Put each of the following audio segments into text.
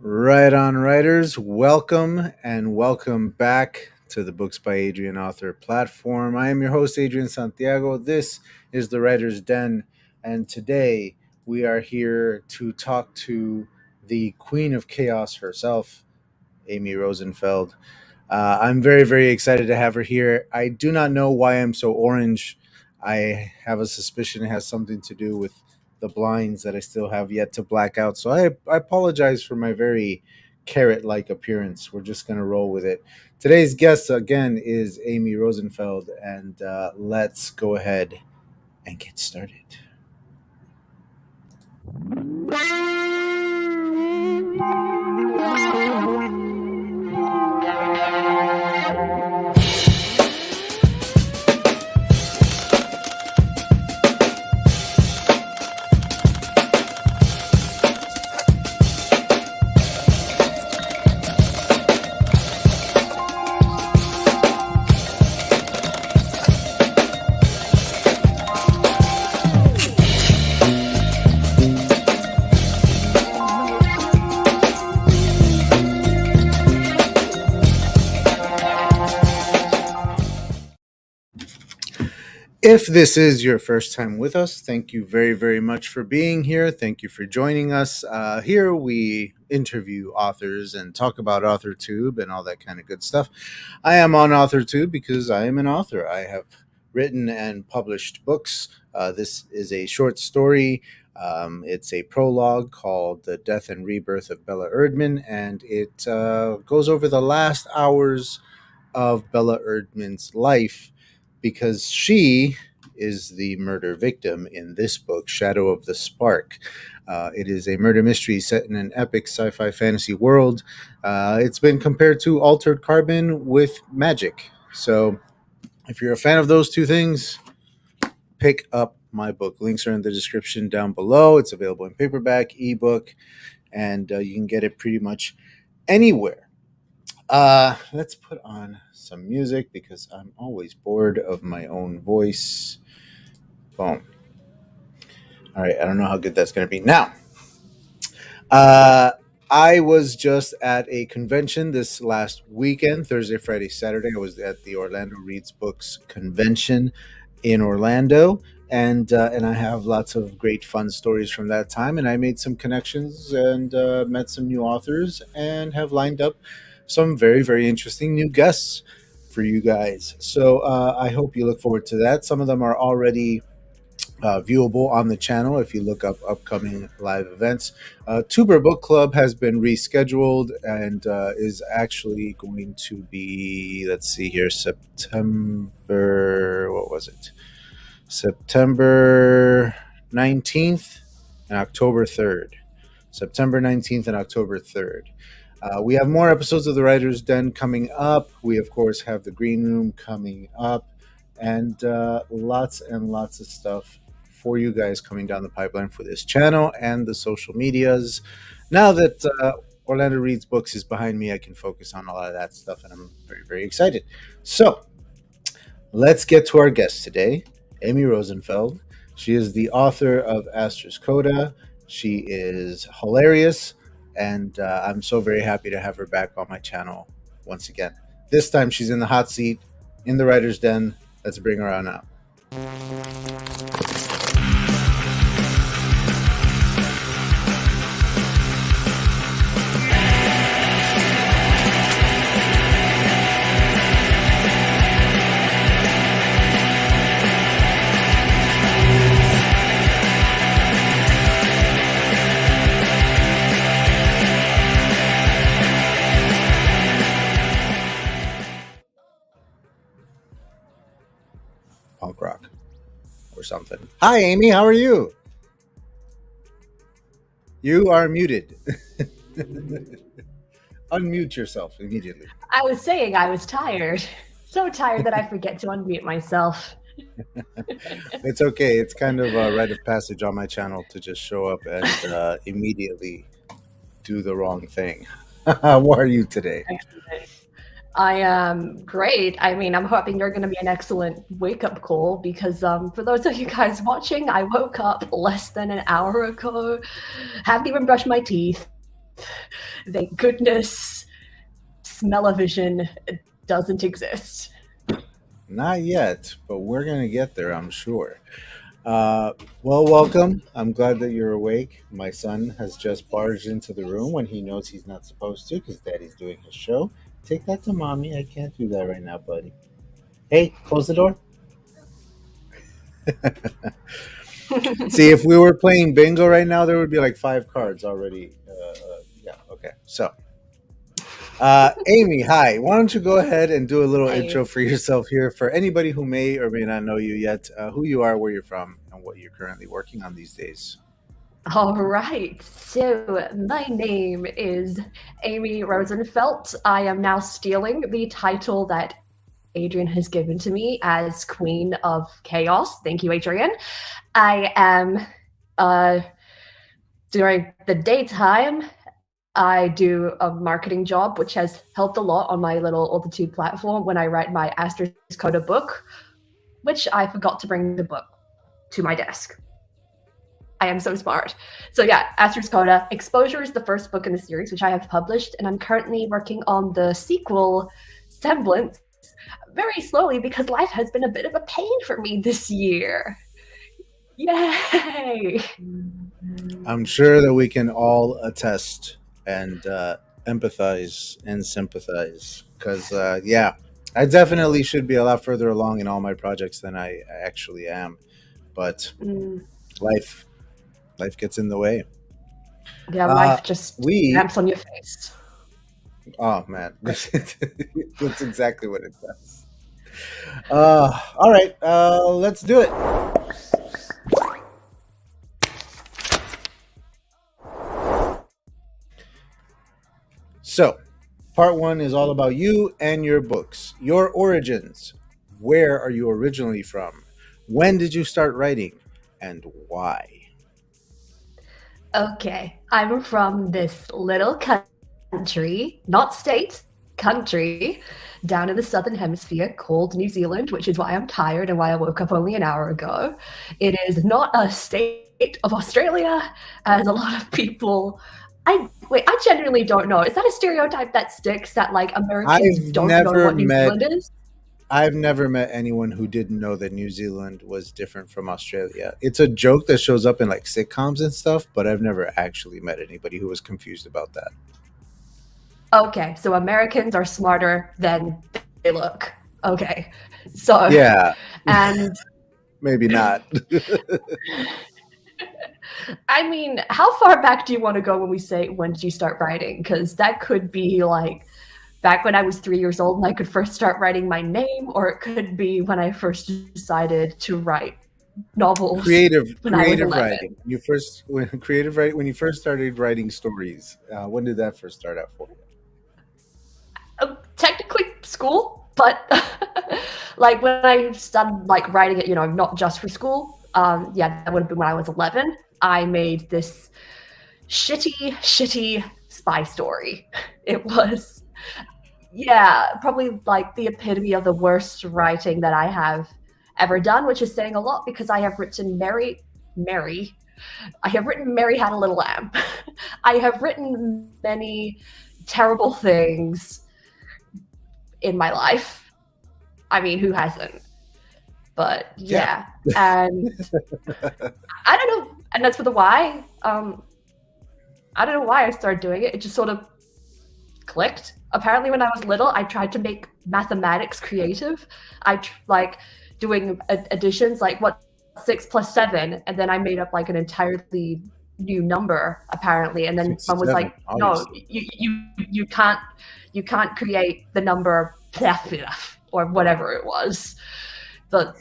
Right on, writers. Welcome and welcome back to the Books by Adrian Author platform. I am your host, Adrian Santiago. This is the Writer's Den, and today we are here to talk to the Queen of Chaos herself, Amy Rosenfeld. I'm very, very excited to have her here. I do not know why I'm so orange. I have a suspicion it has something to do with the blinds that I still have yet to black out. So I apologize for my very carrot like appearance. We're just going to roll with it. Today's guest, again, is Amy Rosenfeld. And let's go ahead and get started. If this is your first time with us, thank you very, very much for being here. Thank you for joining us. Here we interview authors and talk about AuthorTube and all that kind of good stuff. I am on AuthorTube because I am an author. I have written and published books. This is a short story. It's a prologue called The Death and Rebirth of Bella Erdman, and it goes over the last hours of Bella Erdman's life, because she is the murder victim in this book, Shadow of the Spark. It is a murder mystery set in an epic sci-fi fantasy world. It's been compared to Altered Carbon with magic. So if you're a fan of those two things, pick up my book. Links are in the description down below. It's available in paperback, ebook, and you can get it pretty much anywhere. Let's put on some music because I'm always bored of my own voice. Boom. All right, I don't know how good that's going to be. Now, I was just at a convention this last weekend, Thursday, Friday, Saturday. I was at the Orlando Reads Books convention in Orlando, and I have lots of great fun stories from that time. And I made some connections and met some new authors and have lined up some very, very interesting new guests for you guys. So I hope you look forward to that. Some of them are already viewable on the channel if you look up upcoming live events. Tuber Book Club has been rescheduled and is actually going to be, let's see here, September, what was it? September 19th and October 3rd. September 19th and October 3rd. We have more episodes of The Writer's Den coming up. We, of course, have The Green Room coming up, and lots and lots of stuff for you guys coming down the pipeline for this channel and the social medias. Now that Orlando Reads Books is behind me, I can focus on a lot of that stuff, and I'm very, very excited. So let's get to our guest today, Amy Rosenfeld. She is the author of ASTER'S CODA. She is hilarious, and I'm so very happy to have her back on my channel once again. This time she's in the hot seat in the Writer's Den. Let's bring her on out. Punk rock or something. Hi, Amy. How are you? You are muted. Unmute yourself immediately. I was saying I was tired. So tired that I forget to unmute myself. It's okay. It's kind of a rite of passage on my channel to just show up and immediately do the wrong thing. How are you today? I am great. I mean, I'm hoping you're going to be an excellent wake-up call because for those of you guys watching, I woke up less than an hour ago, haven't even brushed my teeth, Thank goodness smell-o-vision doesn't exist. Not yet, but we're going to get there, I'm sure. Uh, well, welcome. I'm glad that you're awake. My son has just barged into the room when he knows he's not supposed to because daddy's doing his show. Take that to mommy. I can't do that right now, buddy. Hey, close the door. See, if we were playing bingo right now, there would be like five cards already. Yeah, okay. So, Amy, hi. Why don't you go ahead and do a little intro Hey. for yourself here for anybody who may or may not know you yet, who you are, where you're from, and what you're currently working on these days. All right. So my name is Amy Rosenfeldt. I am now stealing the title that Adrian has given to me as Queen of Chaos. Thank you, Adrian. I am during the daytime, I do a marketing job, which has helped a lot on my little Altitude platform when I write my ASTER'S CODA book, which I forgot to bring the book to my desk. I am so smart. So yeah, ASTER'S CODA. Exposure is the first book in the series, which I have published, and I'm currently working on the sequel, Semblance, very slowly because life has been a bit of a pain for me this year. Yay! I'm sure that we can all attest and empathize and sympathize because, yeah, I definitely should be a lot further along in all my projects than I actually am. But life, life gets in the way. Yeah, life just we ramps on your face. Oh man, that's exactly what it does. All right, let's do it. So, part one is all about you and your books, your origins. Where are you originally from? When did you start writing, and why? Okay, I'm from this little country, not state, country, down in the southern hemisphere called New Zealand, which is why I'm tired and why I woke up only an hour ago. It is not a state of Australia, as a lot of people. I genuinely don't know. Is that a stereotype that sticks that like Americans I've don't know never what New met Zealand is? I've never met anyone who didn't know that New Zealand was different from Australia. It's a joke that shows up in like sitcoms and stuff, but I've never actually met anybody who was confused about that. Okay, so Americans are smarter than they look. Okay, so Yeah, and maybe not. I mean, how far back do you want to go when we say when did you start writing? Because that could be like back when I was 3 years old and I could first start writing my name, or it could be when I first decided to write novels when I was Creative 11. writing. When you first started writing stories. When did that first start out for you? Technically school, but like when I started like writing it, not just for school. Yeah, that would have been when I was 11. I made this shitty spy story. It was, yeah, probably like the epitome of the worst writing that I have ever done, which is saying a lot because I have written Mary. I have written Mary Had a Little Lamb. I have written many terrible things in my life. I mean, who hasn't? But Yeah. yeah, and I don't know, and that's for the why. I don't know why I started doing it. It just sort of clicked. Apparently, when I was little, I tried to make mathematics creative. Like doing additions, like what 6 plus 7, and then I made up like an entirely new number apparently. And then mom was 67, like, "No, obviously. you can't create the number or whatever it was." But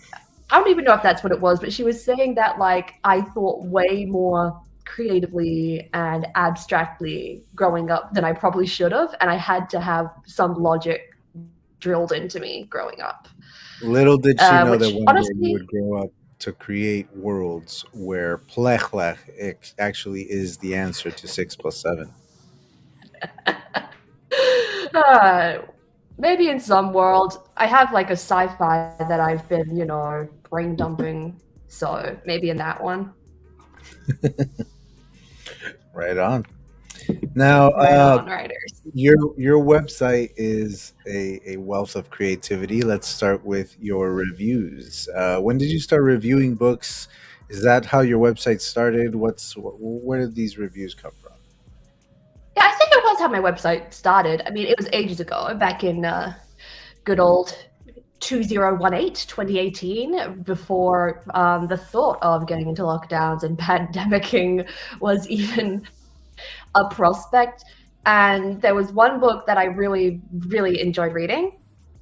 I don't even know if that's what it was. But she was saying that like I thought way more creatively and abstractly growing up than I probably should have, and I had to have some logic drilled into me growing up. Little did she know that Which one day you would honestly, grow up to create worlds where plech actually is the answer to 6 plus 7. uh, maybe in some world, I have like a sci-fi that I've been, brain dumping. So maybe in that one. Right on. Now, Right on, writers. your website is a wealth of creativity. Let's start with your reviews. When did you start reviewing books? Is that how your website started? Where did these reviews come from? Yeah, I think it was how my website started. I mean, it was ages ago, back in good old 2018, before the thought of getting into lockdowns and pandemicking was even a prospect. And there was one book that I really, really enjoyed reading.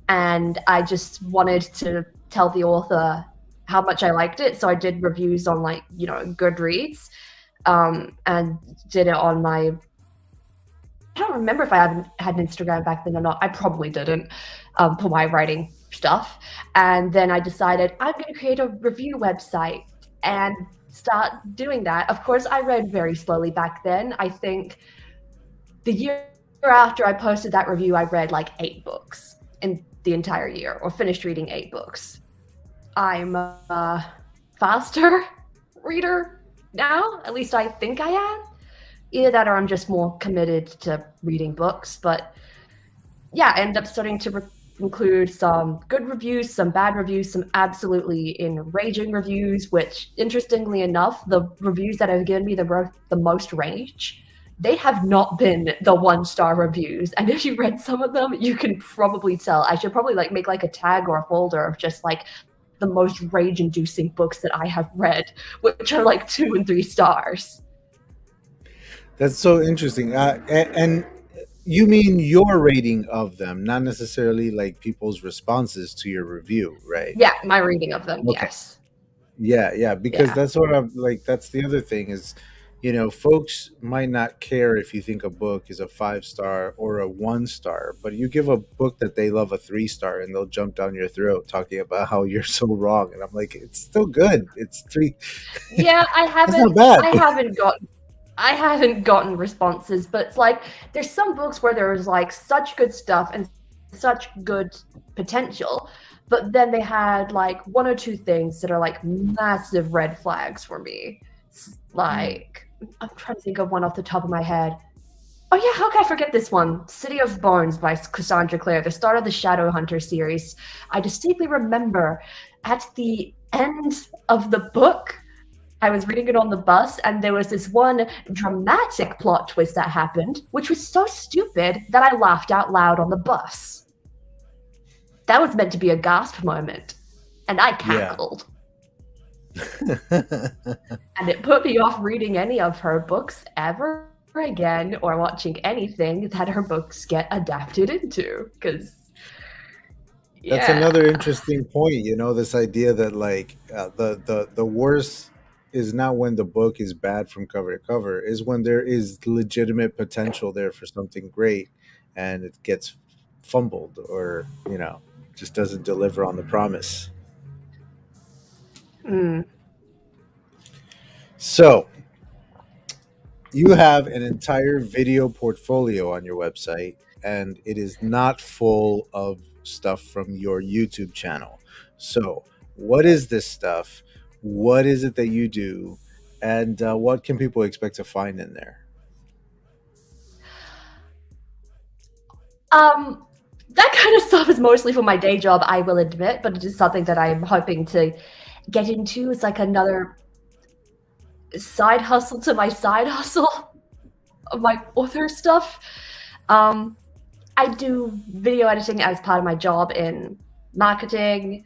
And I just wanted to tell the author how much I liked it. So I did reviews on, like, Goodreads, and did it on my. I don't remember if I had an Instagram back then or not. I probably didn't, for my writing stuff. And then I decided I'm going to create a review website and start doing that. Of course, I read very slowly back then. I think the year after I posted that review, I read like 8 books in the entire year, or finished reading 8 books. I'm a faster reader now, at least I think I am. Either that or I'm just more committed to reading books. But yeah, I ended up starting to include some good reviews, some bad reviews, some absolutely enraging reviews, which, interestingly enough, the reviews that have given me the most rage, they have not been the 1-star reviews. And if you read some of them, you can probably tell. I should probably make like a tag or a folder of just like the most rage-inducing books that I have read, which are like 2 and 3 stars. That's so interesting. And you mean your rating of them, not necessarily like people's responses to your review, right? Yeah, my reading of them, Okay. yes. Yeah, yeah, because Yeah. that's what I'm like. That's the other thing is, folks might not care if you think a book is a 5 star or a 1 star, but you give a book that they love a 3 star and they'll jump down your throat talking about how you're so wrong. And I'm like, it's still good. It's three. Yeah, That's not bad. I haven't gotten responses, but it's like there's some books where there's like such good stuff and such good potential, but then they had like 1 or 2 things that are like massive red flags for me. Mm. Like, I'm trying to think of one off the top of my head. Oh yeah, how can I forget this one? City of Bones by Cassandra Clare, the start of the Shadowhunter series. I distinctly remember at the end of the book, I was reading it on the bus, and there was this one dramatic plot twist that happened, which was so stupid that I laughed out loud on the bus. That was meant to be a gasp moment, and I Yeah. cackled. And it put me off reading any of her books ever again, or watching anything that her books get adapted into, because That's yeah. another interesting point. This idea that like the worst is not when the book is bad from cover to cover, is when there is legitimate potential there for something great, and it gets fumbled or just doesn't deliver on the promise. Mm. So you have an entire video portfolio on your website, and it is not full of stuff from your YouTube channel. So, what is this stuff? What is it that you do? And what can people expect to find in there? That kind of stuff is mostly for my day job, I will admit, but it is something that I'm hoping to get into. It's like another side hustle to my side hustle of my author stuff. Um, I do video editing as part of my job in marketing.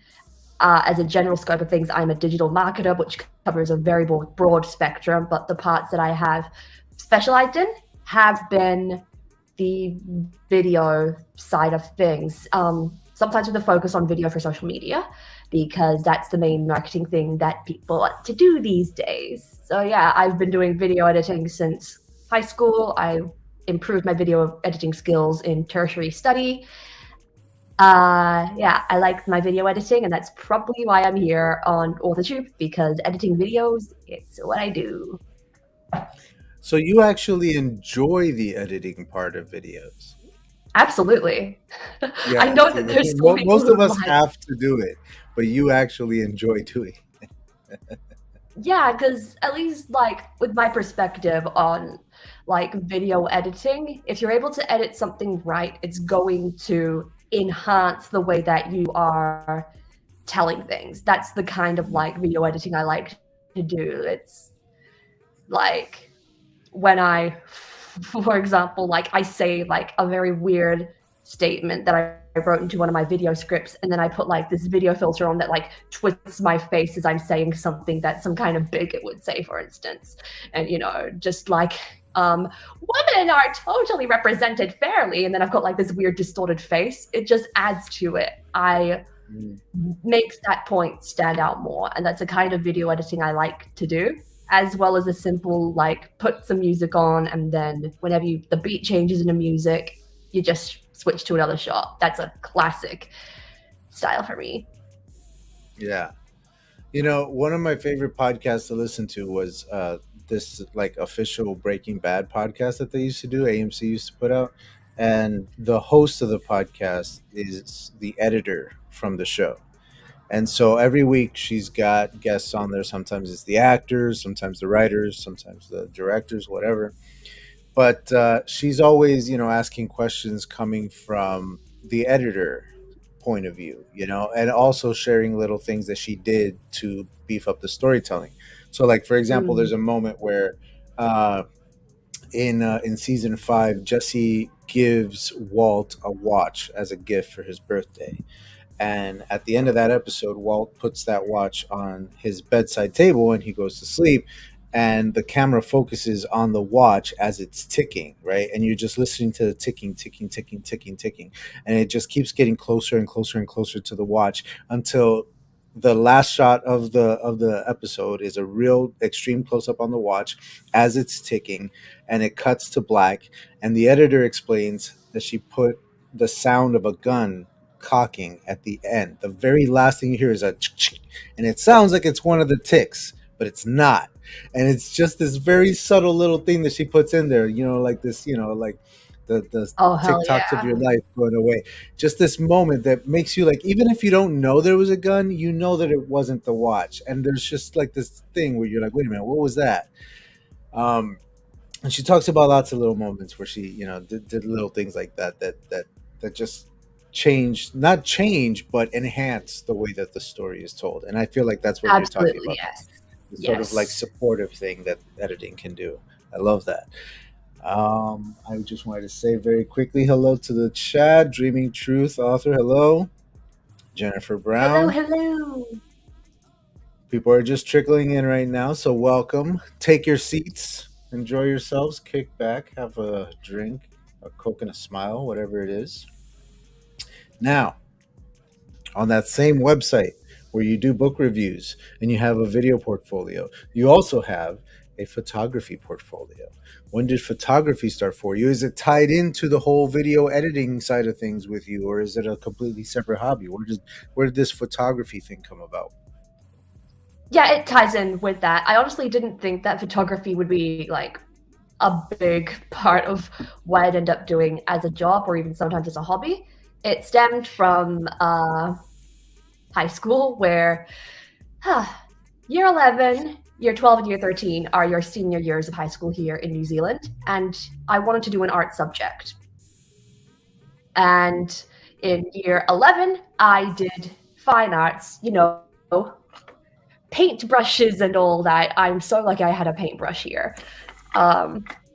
As a general scope of things, I'm a digital marketer, which covers a very broad spectrum, but the parts that I have specialized in have been the video side of things. Sometimes with a focus on video for social media, because that's the main marketing thing that people want to do these days. So yeah, I've been doing video editing since high school. I improved my video editing skills in tertiary study. Yeah, I like my video editing, and that's probably why I'm here on AuthorTube, because editing videos, it's what I do. So, you actually enjoy the editing part of videos. Absolutely. I Yeah, know see, that there's some people most of who us like, have to do it, but you actually enjoy doing yeah, because at least like with my perspective on like video editing, if you're able to edit something right, it's going to enhance the way that you are telling things. That's the kind of like video editing I like to do. It's like when I, for example, like I say like a very weird statement that I wrote into one of my video scripts, and then I put like this video filter on that like twists my face as I'm saying something that some kind of bigot would say, for instance. And just like women are totally represented fairly, and then I've got like this weird distorted face. It just adds to it. I makes that point stand out more, and that's a kind of video editing I like to do, as well as a simple like put some music on, and then whenever the beat changes into music, you just switch to another shot. That's a classic style for me. Yeah. One of my favorite podcasts to listen to was this like official Breaking Bad podcast that they used to do, AMC used to put out. And the host of the podcast is the editor from the show. And so every week she's got guests on there. Sometimes it's the actors, sometimes the writers, sometimes the directors, whatever. But she's always, asking questions coming from the editor point of view, and also sharing little things that she did to beef up the storytelling. So, like for example, there's a moment where uh, in season 5, Jesse gives Walt a watch as a gift for his birthday. And at the end of that episode, Walt puts that watch on his bedside table and he goes to sleep. And the camera focuses on the watch as it's ticking, right? And you're just listening to the ticking, ticking, ticking, ticking, ticking. And it just keeps getting closer and closer and closer to the watch until the last shot of the episode is a real extreme close up on the watch as it's ticking, and it cuts to black. And the editor explains that she put the sound of a gun cocking at the end. The very last thing you hear is a and it sounds like it's one of the ticks, but it's not. And it's just this very subtle little thing that she puts in there, like this, like the Oh, hell TikToks of yeah. your life going away. Just this moment that makes you like, even if you don't know there was a gun, you know that it wasn't the watch. And there's just like this thing where you're like, wait a minute, what was that? Um, and she talks about lots of little moments where she, did little things like that just not change, but enhance the way that the story is told. And I feel like that's what you're talking Absolutely, about. yes. The sort of like Yes. supportive thing that editing can do. I love that. I just wanted to say very quickly hello to the chat. Dreaming Truth author, hello. Jennifer Hello, Brown. hello. People are just trickling in right now, so welcome. Take your seats, enjoy yourselves, kick back, have a drink, a Coke and a smile, whatever it is. Now, on that same website where you do book reviews and you have a video portfolio, you also have a photography portfolio. When did photography start for you? Is it tied into the whole video editing side of things with you, or is it a completely separate hobby? Where did this photography thing come about? Yeah, it ties in with that. I honestly didn't think that photography would be like a big part of what I'd end up doing as a job or even sometimes as a hobby. It stemmed from high school, where year 11, year 12, and year 13 are your senior years of high school here in New Zealand. And I wanted to do an art subject. And in year 11, I did fine arts, paint brushes and all that. I'm so lucky I had a paintbrush here.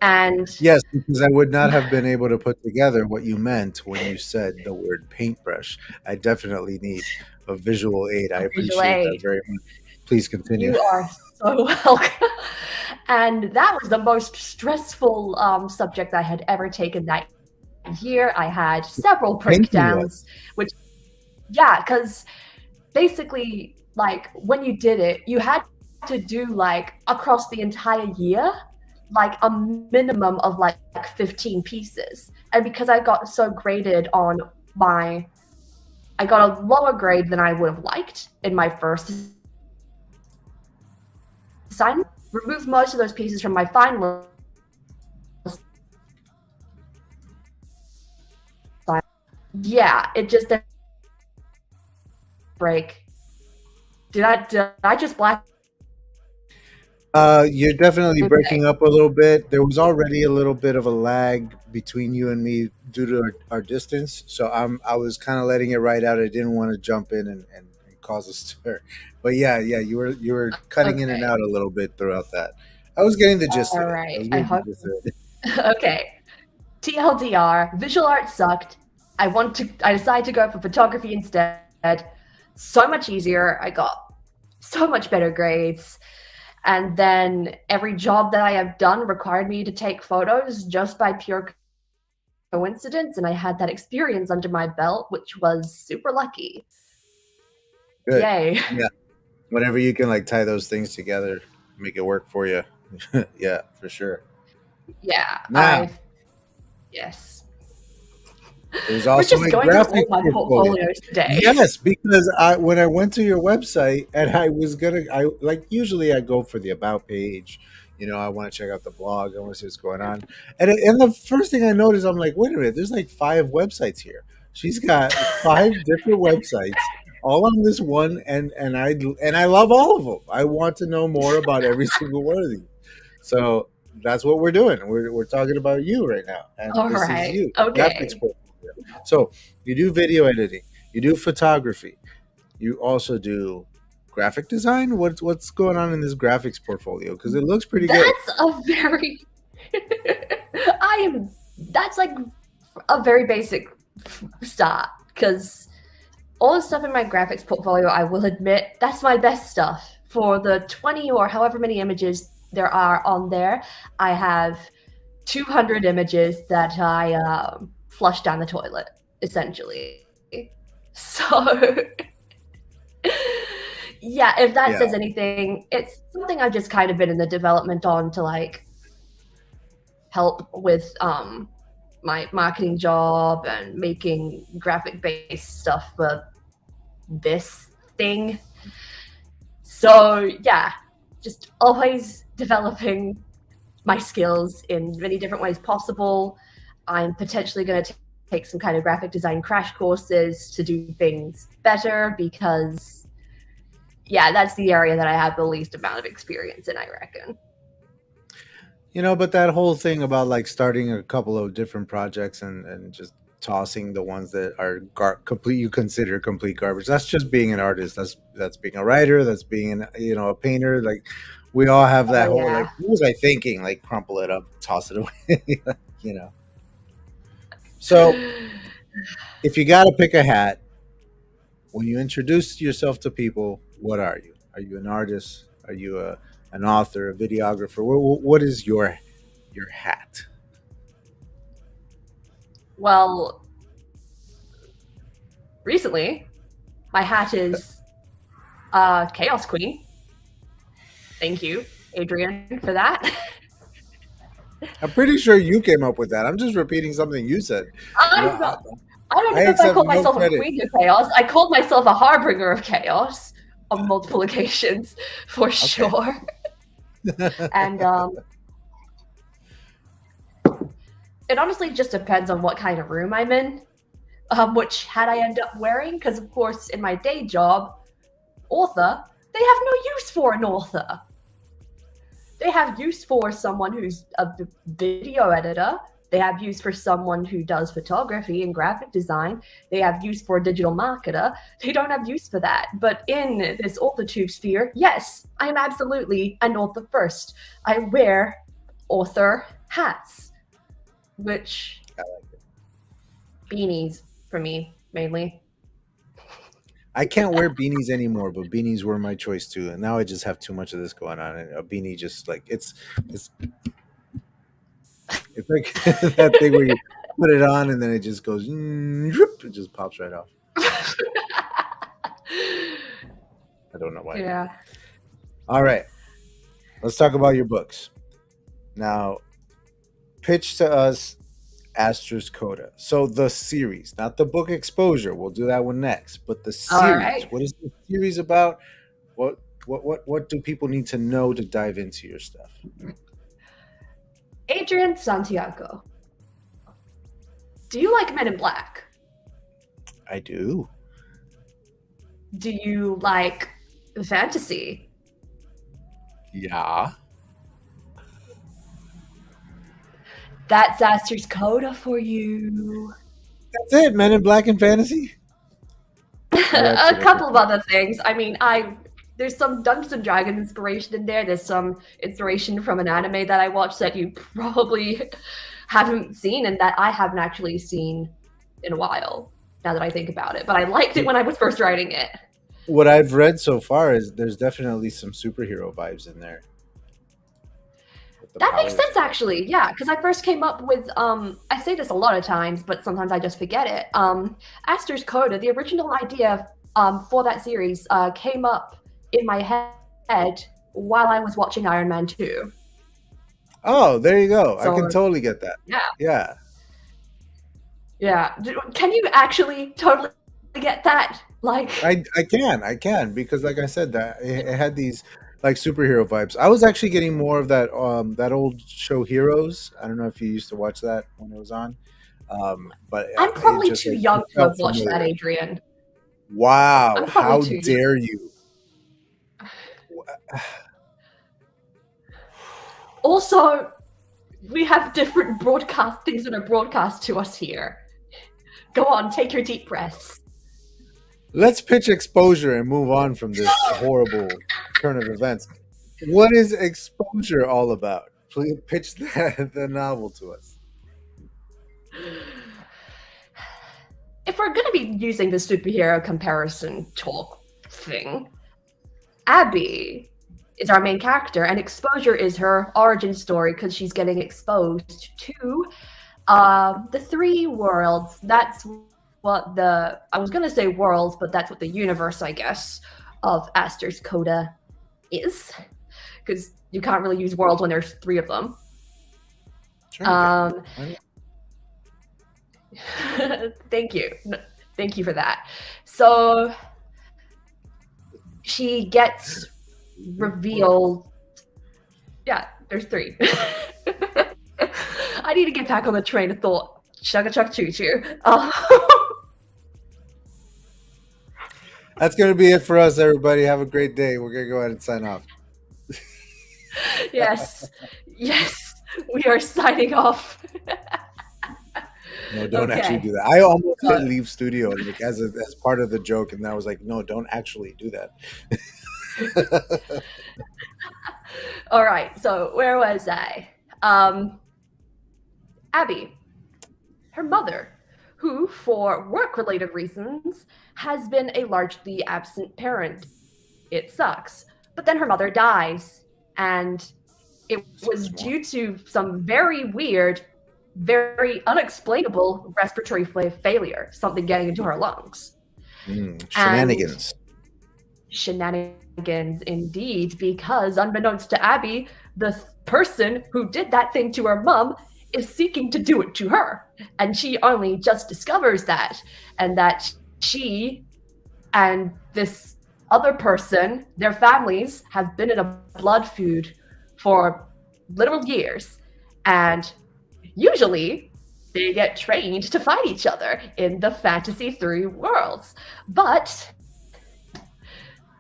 And Yes, because I would not have been able to put together what you meant when you said the word paintbrush. I definitely need a visual aid. I a visual appreciate that aid. very much. Please continue. You are so welcome. And that was the most stressful subject I had ever taken that year. I had several Painting was. breakdowns, which, yeah, because basically, like, when you did it, you had to do, like, across the entire year, like, a minimum of, like, 15 pieces. And because I got so graded on I got a lower grade than I would have liked in my first assignment, removed most of those pieces from my final assignment. Yeah, it just didn't break. Did I just black? You're definitely Okay. breaking up a little bit. There was already a little bit of a lag between you and me due to our distance, so I was kind of letting it ride out. I didn't want to jump in and cause a stir. But yeah, you were cutting in and Okay. out a little bit throughout that. I was getting the gist of All it. I right. was I getting the hope. gist of it. Okay. TLDR, visual art sucked. I decided to go for photography instead. So much easier. I got so much better grades. And then every job that I have done required me to take photos just by pure coincidence. And I had that experience under my belt, which was super lucky. Good. Yay. Yeah. Whenever you can like tie those things together, make it work for you. Yeah, for sure. Yeah, Now, yes. there's We're also just a going through all graphic my portfolio. portfolios today. Yes, because I when I went to your website and I like usually I go for the about page. I want to check out the blog. I want to see what's going on. And the first thing I noticed, I'm like, wait a minute, there's like five websites here. She's got five different websites all on this one, and I love all of them. I want to know more about every single one of these. So that's what we're doing. We're talking about you right now, and All this is right. you, graphics Okay. portfolio. So you do video editing, you do photography, you also do graphic design. What's going on in this graphics portfolio? Because it looks pretty good. That's a very I am that's like a very basic start because all the stuff in my graphics portfolio, I will admit, that's my best stuff. For the 20 or however many images there are on there, I have 200 images that I flush down the toilet, essentially. So, yeah, if that Yeah. says anything, it's something I've just kind of been in the development on to like help with my marketing job and making graphic based stuff for this thing. So yeah, just always developing my skills in many different ways possible. I'm potentially going to take some kind of graphic design crash courses to do things better because yeah, that's the area that I have the least amount of experience in, I reckon. But that whole thing about like starting a couple of different projects and just tossing the ones that are complete you consider complete garbage. That's just being an artist. That's being a writer. That's being a painter. Like we all have that Oh whole like yeah. what was I thinking? Like crumple it up, toss it away. you know. So if you got to pick a hat, when you introduce yourself to people, what are you? Are you an artist? Are you an author, a videographer? What is your hat? Well, recently my hat is Chaos Queen. Thank you, Adrian, for that. I'm pretty sure you came up with that. I'm just repeating something you said. You know, I'm I, not, I don't I know if I accept call no myself a credit. queen of chaos. I called myself a harbinger of chaos on multiple occasions, for Okay. sure. And it honestly just depends on what kind of room I'm in, which hat I end up wearing. Because, of course, in my day job, author, they have no use for an author. They have use for someone who's a video editor. They have use for someone who does photography and graphic design. They have use for a digital marketer. They don't have use for that. But in this author-tube sphere, yes, I am absolutely an author first. I wear author hats, which beanies for me mainly. I can't wear beanies anymore, but beanies were my choice too. And now I just have too much of this going on, and a beanie just like it's like that thing where you put it on and then it just goes, it just pops right off. I don't know why. Yeah. All right, let's talk about your books now. Pitch to us ASTER'S CODA. So the series, not the book exposure. We'll do that one next. But the All series. right. What is the series about? What do people need to know to dive into your stuff? Adrian Santiago. Do you like Men in Black? I do. Do you like fantasy? Yeah. That's Astor's Coda for you. That's it, Men in Black and Fantasy. What else A did I couple pick of up? other things. I mean, there's some Dungeons and Dragons inspiration in there. There's some inspiration from an anime that I watched that you probably haven't seen and that I haven't actually seen in a while, now that I think about it. But I liked it when I was first writing it. What I've read so far is there's definitely some superhero vibes in there. With the That makes powers. sense, actually. Yeah, because I first came up with I say this a lot of times, but sometimes I just forget it. Astor's Coda, the original idea for that series came up in my head while I was watching Iron Man 2. Oh, there you go. I can So totally get that. yeah, Yeah. yeah. Can you actually totally get that? Like, I can because like I said that it had these like superhero vibes. I was actually getting more of that old show Heroes. I don't know if you used to watch that when it was on. But I'm it probably just too like young it to have felt watched that, familiar. Adrian. Wow, I'm probably how too young. dare you? Also, we have different broadcast things that are broadcast to us here. Go on, take your deep breaths. Let's pitch Exposure and move on from this horrible turn of events. What is Exposure all about? Please pitch the novel to us. If we're going to be using the superhero comparison talk thing, Abby is our main character, and Exposure is her origin story because she's getting exposed to the three worlds. That's what I was going to say worlds, but that's what the universe, I guess, of Astor's Coda is. Because you can't really use worlds when there's three of them. Sure. Thank you. Thank you for that. So she gets revealed. Yeah, there's three. I need to get back on the train of thought. Chugga chug choo choo. That's going to be it for us, everybody. Have a great day. We're going to go ahead and sign off. Yes. We are signing off. No, don't Okay. actually do that. I almost hit leave studio like as part of the joke, and I was like, no, don't actually do that. All right. So where was I? Abby, her mother, who, for work-related reasons, has been a largely absent parent. It sucks. But then her mother dies, and it was due to some very weird, very unexplainable respiratory failure, something getting into her lungs. Shenanigans. And shenanigans indeed, because unbeknownst to Abby, the person who did that thing to her mom is seeking to do it to her. And she only just discovers that, and that she and this other person, their families, have been in a blood feud for literal years. And usually they get trained to fight each other in the Fantasy 3 worlds. But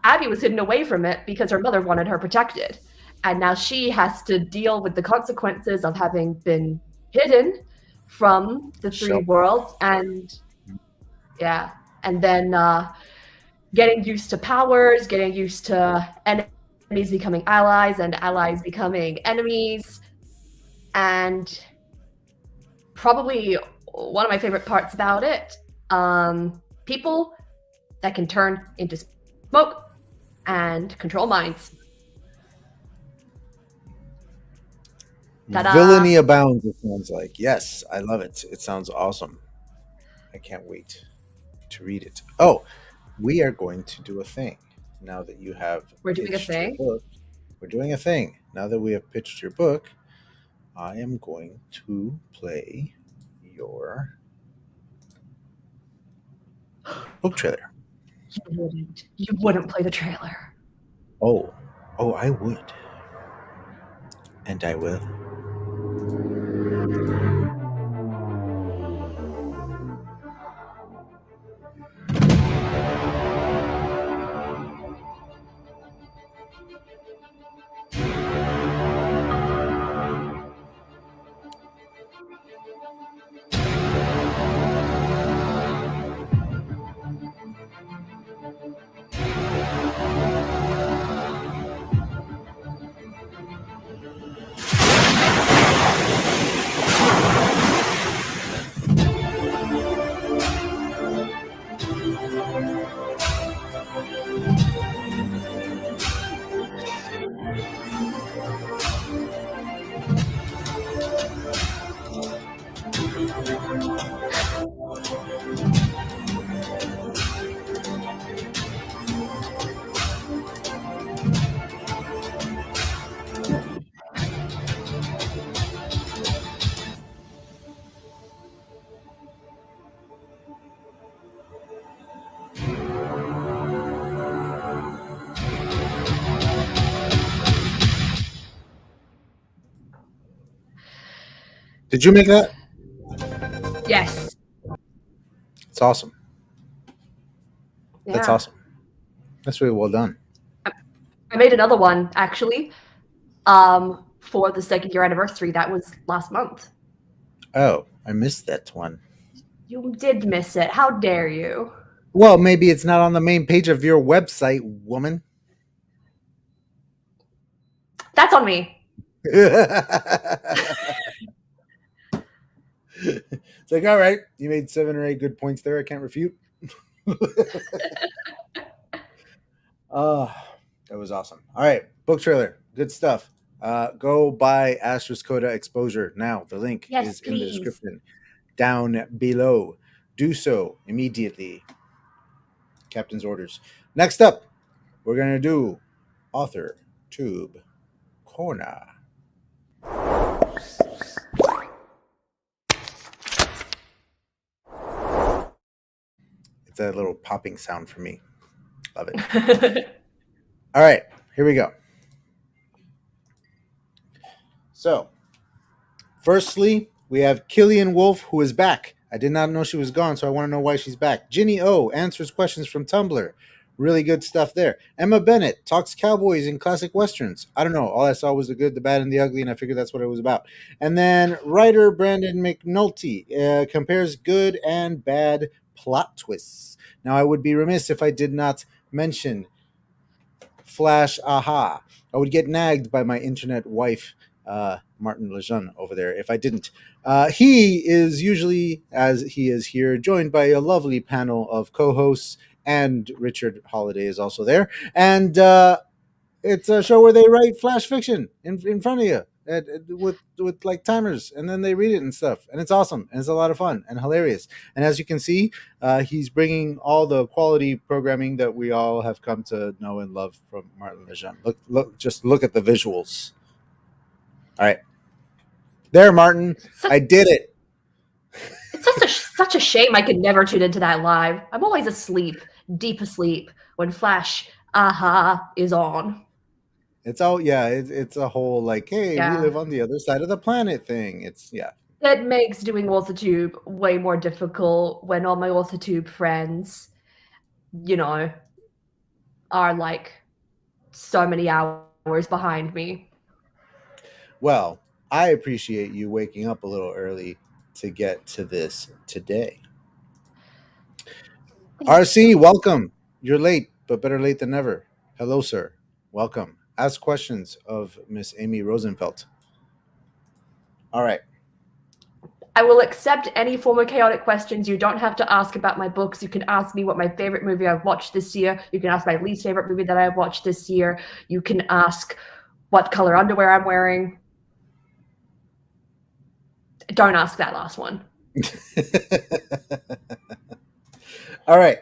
Abby was hidden away from it because her mother wanted her protected. And now she has to deal with the consequences of having been hidden from the three worlds. And yeah, and then getting used to powers, getting used to enemies becoming allies and allies becoming enemies. And probably one of my favorite parts about it, people that can turn into smoke and control minds. Ta-da. Villainy abounds, it sounds like. Yes, I love it. It sounds awesome. I can't wait to read it. Oh, we are going to do a thing now that you have We're doing a pitched your thing? book. We're doing a thing. Now that we have pitched your book, I am going to play your book trailer. You wouldn't play the trailer. Oh, I would. And I will. Did you make that? Yes. It's awesome. Yeah. That's awesome. That's really well done. I made another one actually. For the second year anniversary. That was last month. Oh, I missed that one. You did miss it. How dare you? Well, maybe it's not on the main page of your website, woman. That's on me. It's like, all right, you made 7 or 8 good points there. I can't refute. Oh, that was awesome. All right, book trailer. Good stuff. Go buy Astor's Coda Exposure now. The link is in the description down below. Do so immediately. Captain's orders. Next up, we're going to do Author Tube Corner. It's a little popping sound for me. Love it. All right, here we go. So, firstly, we have Killian Wolf, who is back. I did not know she was gone, so I want to know why she's back. Ginny O answers questions from Tumblr. Really good stuff there. Emma Bennett talks cowboys and classic westerns. I don't know. All I saw was the good, the bad, and the ugly, and I figured that's what it was about. And then writer Brandon McNulty compares good and bad plot twists. Now, I would be remiss if I did not mention Flash Aha. I would get nagged by my internet wife, Martin Lejeune, over there if I didn't. He is usually, as he is here, joined by a lovely panel of co-hosts, and Richard Holiday is also there. And it's a show where they write flash fiction in front of you with like timers, and then they read it and stuff. And it's awesome, and it's a lot of fun and hilarious. And as you can see, he's bringing all the quality programming that we all have come to know and love from Martin Lejeune. Just look at the visuals. All right. There, Martin. I did it. It's such a shame I could never tune into that live. I'm always asleep, deep asleep, when Flash Aha is on. It's all, yeah, it's a whole like, hey, we live on the other side of the planet thing. It's, yeah. It makes doing AuthorTube way more difficult when all my AuthorTube friends, you know, are like so many hours behind me. Well, I appreciate you waking up a little early to get to this today. RC, welcome. You're late, but better late than never. Hello, sir. Welcome. Ask questions of Miss Amy Rosenfeldt. All right. I will accept any form of chaotic questions. You don't have to ask about my books. You can ask me what my favorite movie I've watched this year. You can ask my least favorite movie that I've watched this year. You can ask what color underwear I'm wearing. Don't ask that last one. All right.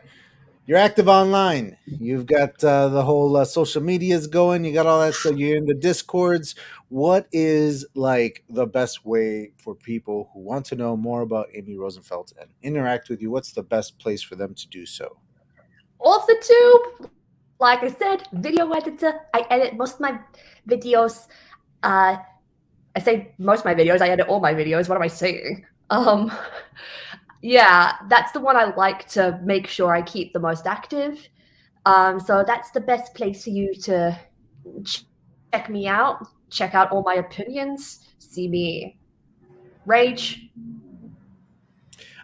You're active online. You've got the whole social medias going. You got all that stuff. You're in the Discords. What is like the best way for people who want to know more about Amy Rosenfeldt and interact with you? What's the best place for them to do so? AuthorTube, like I said, video editor. I edit most of my videos. I say most of my videos. I edit all my videos. What am I saying? Yeah, that's the one I like to make sure I keep the most active. So that's the best place for you to check me out, check out all my opinions, see me rage.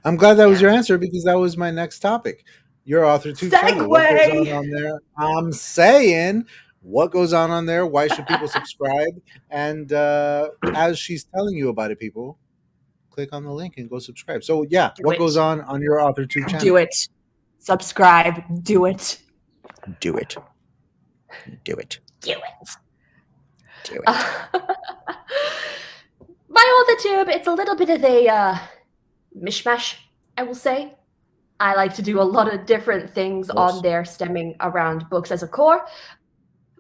I'm glad that was your answer, because that was my next topic. Your AuthorTube channel. What goes on there? I'm saying, what goes on there? Why should people subscribe? And as she's telling you about it, people, click on the link and go subscribe. So yeah, what goes on your AuthorTube channel? Do it. Subscribe. Do it. Do it. Do it. Do it. Do it. My AuthorTube, it's a little bit of a mishmash, I will say. I like to do a lot of different things Of on course. there stemming around books as a core.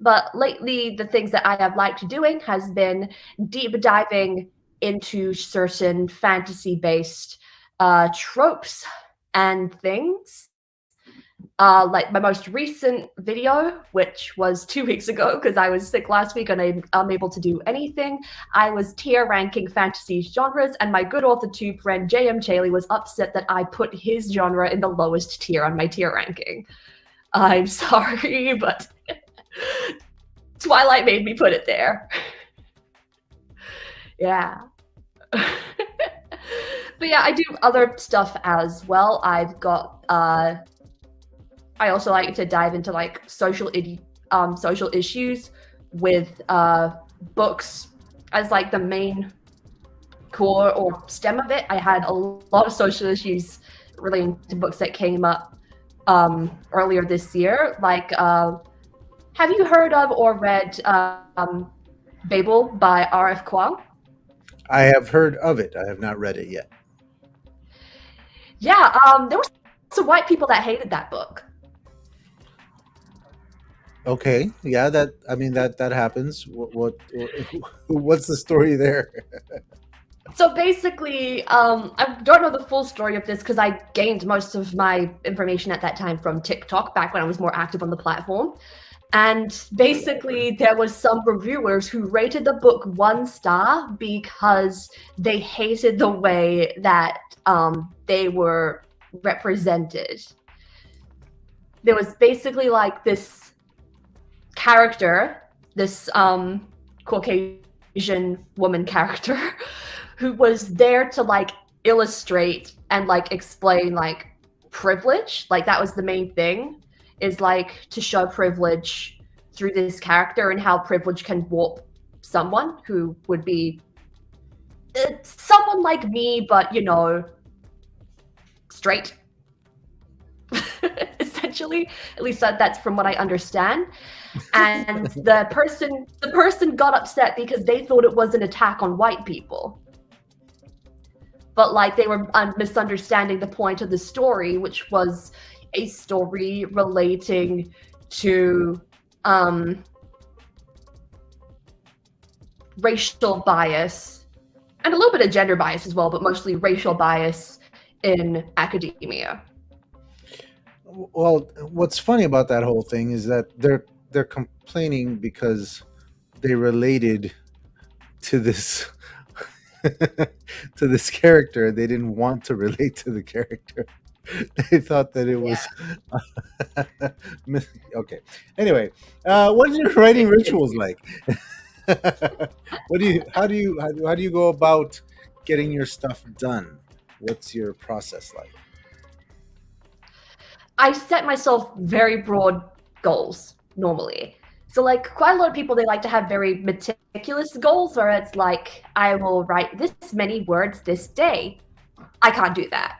But lately, the things that I have liked doing has been deep diving into certain fantasy-based tropes and things. Like my most recent video, which was 2 weeks ago because I was sick last week and I'm unable to do anything, I was tier ranking fantasy genres, and my good AuthorTube friend JM Chaley was upset that I put his genre in the lowest tier on my tier ranking. I'm sorry, but Twilight made me put it there. Yeah. But yeah, I do other stuff as well. I've got I also like to dive into like social issues with books as like the main core or stem of it. I had a lot of social issues relating to books that came up earlier this year. Like, have you heard of or read Babel by R.F. Kuang? I have heard of it. I have not read it yet. Yeah, there were some white people that hated that book. Okay, yeah, that I mean that happens. What's the story there? So basically, I don't know the full story of this because I gained most of my information at that time from TikTok back when I was more active on the platform. And basically, there was some reviewers who rated the book 1 star because they hated the way that they were represented. There was basically like this character, this Caucasian woman character, who was there to like illustrate and like explain like privilege. Like that was the main thing, is like to show privilege through this character and how privilege can warp someone who would be someone like me, but you know, straight. Essentially, at least that's from what I understand. And the person got upset because they thought it was an attack on white people, but like they were misunderstanding the point of the story, which was a story relating to racial bias and a little bit of gender bias as well, but mostly racial bias in academia. Well, what's funny about that whole thing is that they're complaining because they related to this to this character. They didn't want to relate to the character. They thought that it was okay. Anyway, what are your writing rituals like? What do you how do you go about getting your stuff done? What's your process like? I set myself very broad goals normally. So like quite a lot of people, they like to have very meticulous goals where it's like, I will write this many words this day. I can't do that.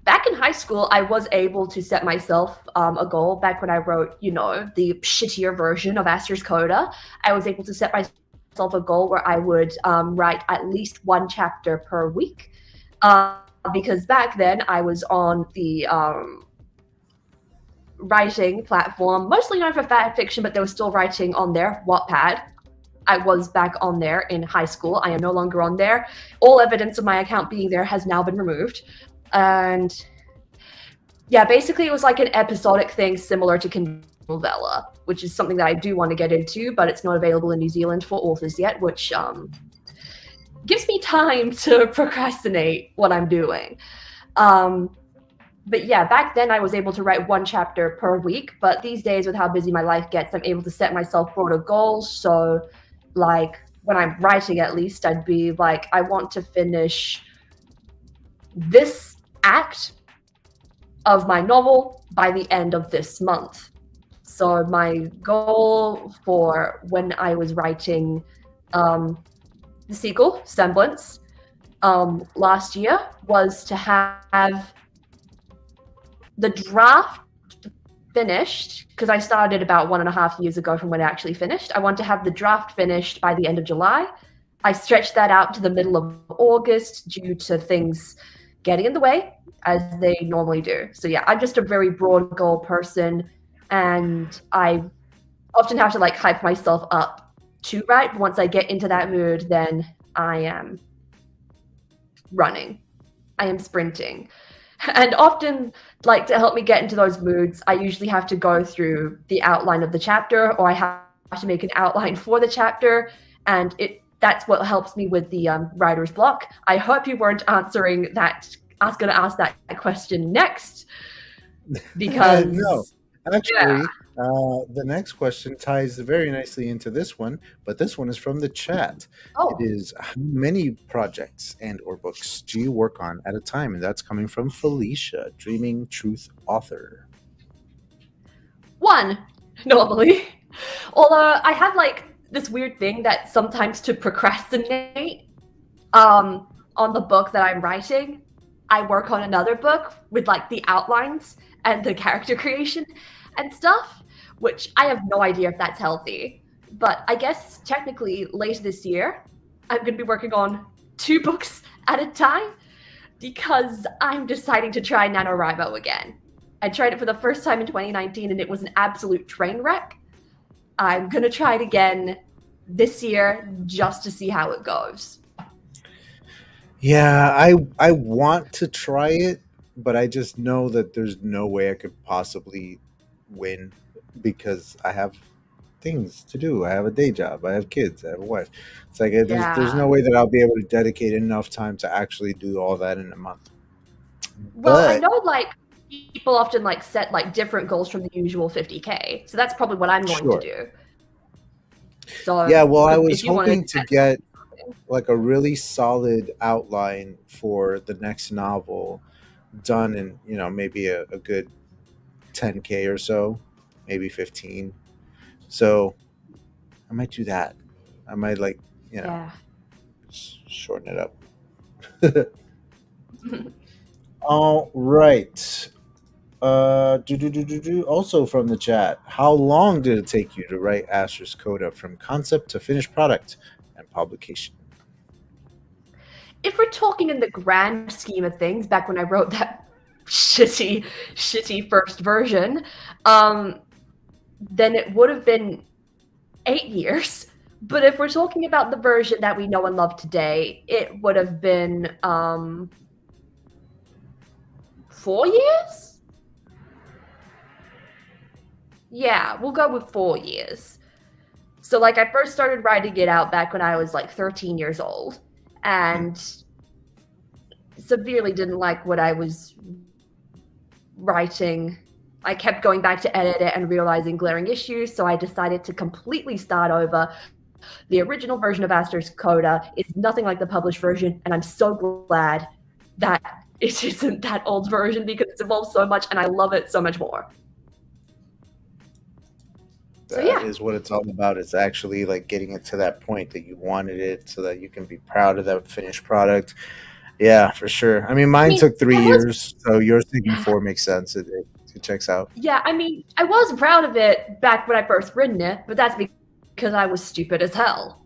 Back in high school, I was able to set myself a goal. Back when I wrote, you know, the shittier version of ASTER'S CODA, I was able to set myself a goal where I would write at least 1 chapter per week. Because back then I was on the writing platform, mostly known for fan fiction, but there was still writing on there, Wattpad. I was back on there in high school. I am no longer on there. All evidence of my account being there has now been removed. And yeah, basically it was like an episodic thing similar to Kindle novella, which is something that I do want to get into, but it's not available in New Zealand for authors yet, which gives me time to procrastinate what I'm doing. But yeah, back then I was able to write 1 chapter per week, but these days with how busy my life gets, I'm able to set myself broader goals. So like when I'm writing, at least I'd be like, I want to finish this act of my novel by the end of this month. So my goal for when I was writing the sequel, Semblance, last year was to have the draft finished, because I started about 1.5 years ago from when it actually finished. I want to have the draft finished by the end of July, I stretched that out to the middle of August due to things getting in the way, as they normally do. So yeah, I'm just a very broad goal person, and I often have to like hype myself up to write. Once I get into that mood, then I am running. I am sprinting. And often, like, to help me get into those moods, I usually have to go through the outline of the chapter, or I have to make an outline for the chapter, and that's what helps me with the writer's block. I hope you weren't answering that. I was going to ask that question next because No, yeah. actually, the next question ties very nicely into this one, but this one is from the chat. It Oh, is, how many projects and or books do you work on at a time? And that's coming from Felicia, Dreaming Truth author. one normally. Although I have like this weird thing that sometimes to procrastinate on the book that I'm writing, I work on another book with like the outlines and the character creation and stuff, which I have no idea if that's healthy. But I guess technically later this year, I'm going to be working on 2 books at a time because I'm deciding to try NaNoWriMo again. I tried it for the first time in 2019 and it was an absolute train wreck. I'm going to try it again this year just to see how it goes. Yeah, I want to try it, but I just know that there's no way I could possibly win because I have things to do. I have a day job. I have kids. I have a wife. It's like there's Yeah. no way that I'll be able to dedicate enough time to actually do all that in a month. Well, I But know like people often like set like different goals from the usual 50K. So that's probably what I'm going to sure. do. Yeah, So well, I was if you want to hoping to get like a really solid outline for the next novel done in, maybe a good 10K or so, maybe 15. So I might do that. I might like, yeah. shorten it up. All right. Also from the chat, how long did it take you to write ASTER'S CODA from concept to finished product and publication? If we're talking in the grand scheme of things, back when I wrote that shitty first version, then it would have been 8 years. But if we're talking about the version that we know and love today, it would have been 4 years? Yeah, we'll go with 4 years. So, like, I first started writing it out back when I was like 13 years old and severely didn't like what I was writing. I kept going back to edit it and realizing glaring issues, so I decided to completely start over. The original version of ASTER'S CODA is nothing like the published version, and I'm so glad that it isn't that old version because it's evolved so much and I love it so much more. So That yeah. is what it's all about. It's actually like getting it to that point that you wanted it so that you can be proud of that finished product. Yeah, for sure. I mean, I mine mean, took three I was years, so yours taking four makes sense. It checks out. yeah, I mean, I was proud of it back when I first written it, but that's because I was stupid as hell.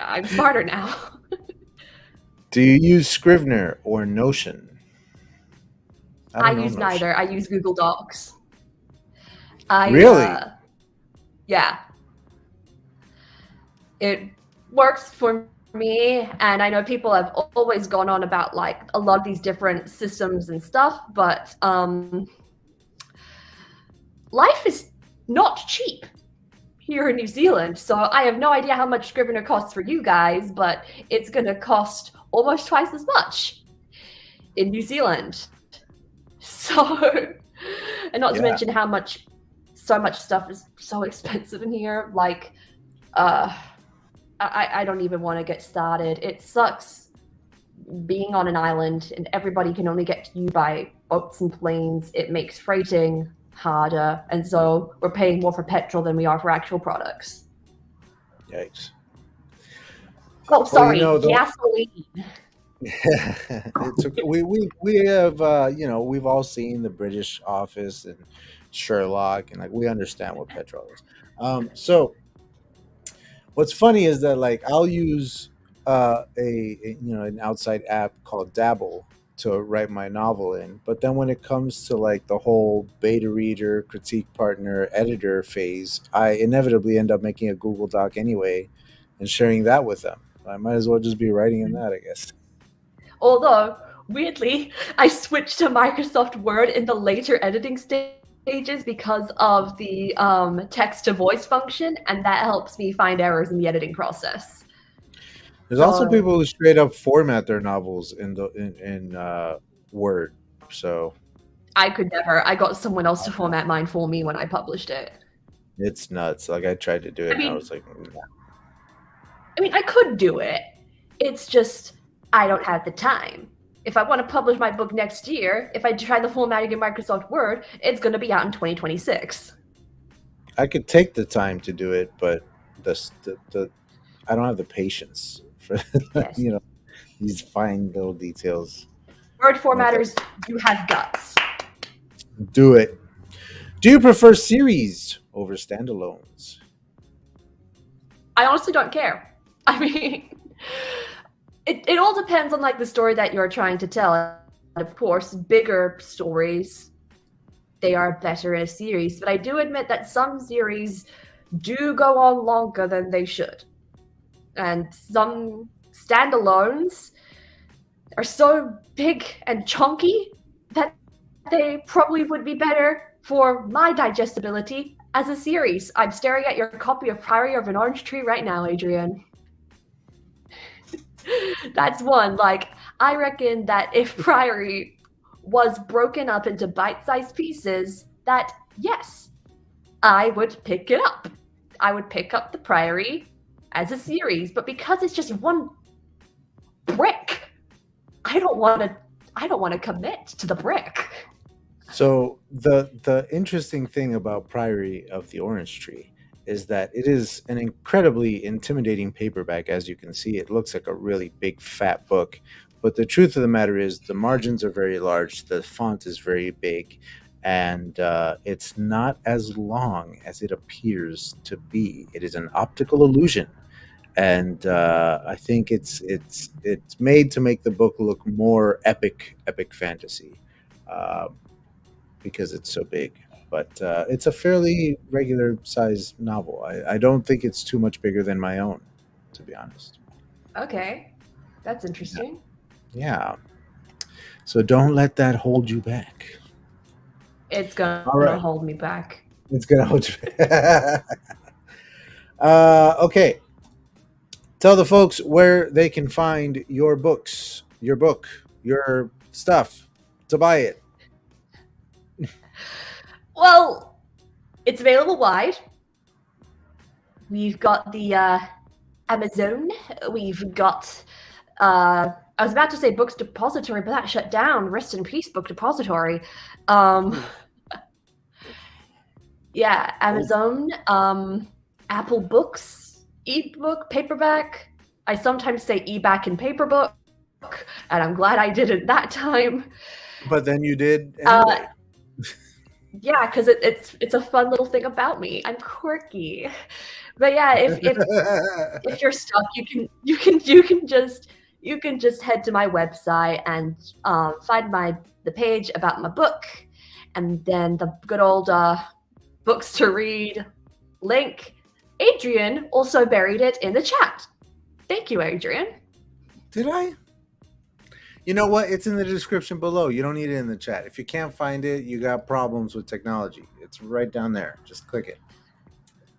I'm smarter now. Do you use Scrivener or Notion? I I don't know use Notion. neither. I use Google Docs. I Really? yeah. It works for me, and I know people have always gone on about like a lot of these different systems and stuff, but life is not cheap here in New Zealand. So I have no idea how much Scrivener costs for you guys, but it's going to cost almost twice as much in New Zealand. So, and not to Yeah. mention how much so much stuff is so expensive in here. Like, I don't even want to get started. It sucks being on an island and everybody can only get to you by boats and planes. It makes freighting harder, and so we're paying more for petrol than we are for actual products. Yikes. Oh, Well, sorry, gasoline. it's okay. We have we've all seen the British Office and Sherlock, and like we understand what petrol is. So What's funny is that like I'll use an outside app called Dabble to write my novel in, but then when it comes to like the whole beta reader, critique partner, editor phase, I inevitably end up making a Google Doc anyway and sharing that with them. I might as well just be writing in that, I guess. Although, weirdly, I switched to Microsoft Word in the later editing stages because of the text to voice function, and that helps me find errors in the editing process. There's also So people who straight up format their novels in Word. So I could never. I got someone else to format mine for me when I published it. it's nuts. Like I tried to do it, I and I mean, was like, I could do it. It's just I don't have the time. If I want to publish my book next year, if I try the formatting in Microsoft Word, it's going to be out in 2026. I could take the time to do it, but the I don't have the patience for Yes. these fine little details. Word No thanks. formatters, you have guts. Do it. Do you prefer series over standalones? I honestly don't care. I mean, it all depends on like the story that you're trying to tell. And of course, bigger stories, they are better in a series. But I do admit that some series do go on longer than they should. And some standalones are so big and chunky that they probably would be better for my digestibility as a series. I'm staring at your copy of Priory of an Orange Tree right now, Adrian. That's one. Like, I reckon that if Priory was broken up into bite-sized pieces, that yes, I would pick it up. I would pick up the Priory as a series, but because it's just one brick, I don't want to commit to the brick. So the interesting thing about Priory of the Orange Tree is that it is an incredibly intimidating paperback. As you can see, it looks like a really big fat book, but the truth of the matter is the margins are very large, the font is very big, and it's not as long as it appears to be. It is an optical illusion, and I think it's made to make the book look more epic fantasy. Um, because it's so big. But it's a fairly regular size novel. I don't think it's too much bigger than my own, to be honest. Okay, that's Yeah. interesting. Yeah. So don't let that hold you back. It's All gonna right. hold me back. It's going to hold you back. Okay. Tell the folks where they can find your books, your book, your stuff to buy it. Well, it's available wide. We've got the Amazon. We've got. I was about to say Books Depository, but that shut down. Rest in peace, Book Depository. Yeah, Amazon, Apple Books, eBook, Paperback. I sometimes say eBack and Paperbook, and I'm glad I didn't that time. But then you did anyway. Yeah, because it's a fun little thing about me. I'm quirky, but yeah, if you're stuck, you can just head to my website and find the page about my book, and then the good old books to read link. Adrian also buried it in the chat. Thank you, Adrian. Did I? You know what? It's in the description below. You don't need it in the chat. If you can't find it, you got problems with technology. It's right down there. Just click it.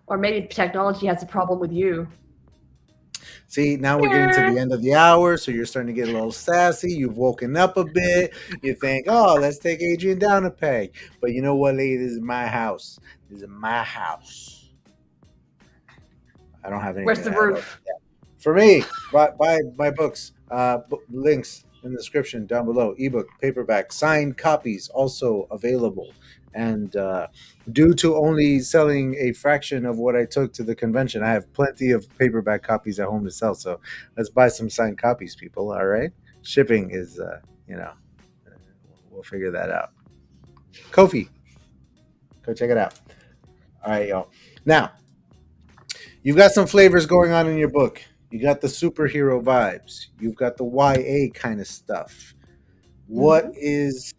Or maybe technology has a problem with you. See, now we're getting to the end of the hour, so you're starting to get a little sassy. You've woken up a bit. You think, oh, let's take Adrian down a peg. But you know what, lady? This is my house. This is my house. I don't have anything Where's the to add. roof? For me, buy my books. Links in the description down below. Ebook, paperback, signed copies also available. And due to only selling a fraction of what I took to the convention, I have plenty of paperback copies at home to sell. So let's buy some signed copies, people. All right. Shipping is, we'll figure that out. Kofi, go check it out. All right, y'all. Now, You've got some flavors going on in your book. You got the superhero vibes. You've got the YA kind of stuff. What Mm-hmm. is